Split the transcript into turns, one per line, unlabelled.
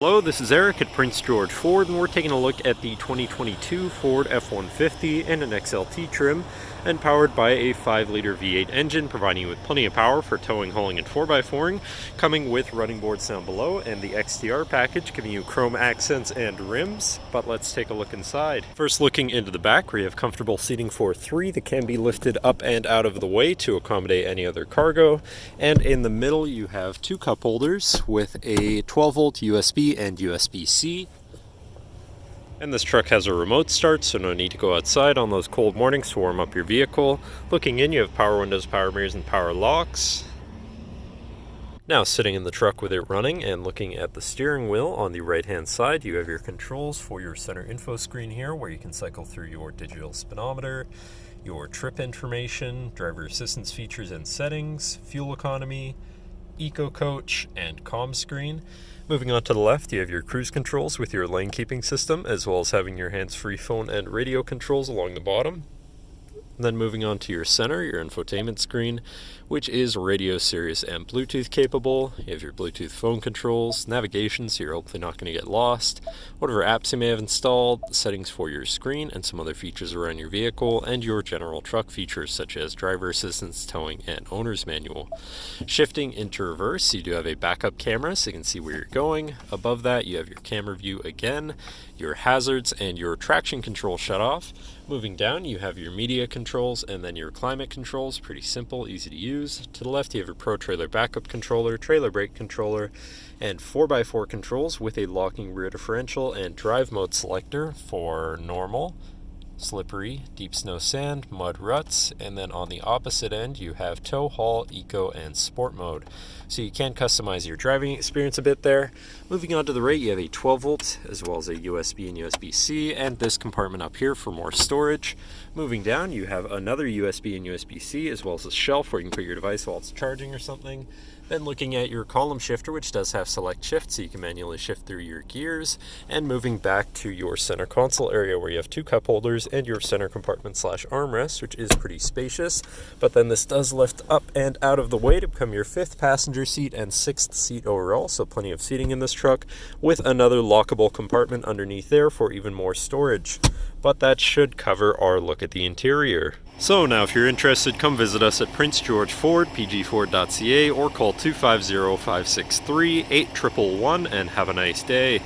Hello, this is Eric at Prince George Ford, and we're taking a look at the 2022 Ford F-150 in an XLT trim, and powered by a 5-liter V8 engine, providing you with plenty of power for towing, hauling, and 4x4ing, coming with running boards down below, and the XTR package, giving you chrome accents and rims. But let's take a look inside. First, looking into the back, we have comfortable seating for 3 that can be lifted up and out of the way to accommodate any other cargo. And in the middle, you have 2 cup holders with a 12-volt USB and USB-C. And this truck has a remote start, so no need to go outside on those cold mornings to warm up your vehicle. Looking in, you have power windows, power mirrors, and power locks. Now, sitting in the truck with it running and looking at the steering wheel, on the right-hand side, you have your controls for your center info screen here, where you can cycle through your digital speedometer, your trip information, driver assistance features and settings, fuel economy, Eco Coach, and comm screen. Moving on to the left, you have your cruise controls with your lane keeping system, as well as having your hands-free phone and radio controls along the bottom. Then moving on to your center, your infotainment screen, which is radio, Sirius, and Bluetooth capable. You have your Bluetooth phone controls, navigation, so you're hopefully not going to get lost, whatever apps you may have installed, settings for your screen, and some other features around your vehicle, and your general truck features such as driver assistance, towing, and owner's manual. Shifting into reverse, you do have a backup camera so you can see where you're going. Above that, you have your camera view again, your hazards, and your traction control shut off. Moving down, you have your media controls and then your climate controls. Pretty simple, easy to use. To the left, you have your Pro Trailer backup controller, trailer brake controller, and 4x4 controls with a locking rear differential and drive mode selector for normal, slippery, deep snow, sand, mud, ruts, and then on the opposite end you have tow, haul, eco, and sport mode. So you can customize your driving experience a bit there. Moving on to the right, you have a 12-volt as well as a USB and USB-C, and this compartment up here for more storage. Moving down, you have another USB and USB-C as well as a shelf where you can put your device while it's charging or something. Then looking at your column shifter, which does have select shift, so you can manually shift through your gears. And moving back to your center console area where you have 2 cup holders and your center compartment / armrest, which is pretty spacious. But then this does lift up and out of the way to become your 5th passenger seat and 6th seat overall, so plenty of seating in this truck, with another lockable compartment underneath there for even more storage. But that should cover our look at the interior. So now if you're interested, come visit us at Prince George Ford, pgford.ca, or call 250-563-8111 and have a nice day.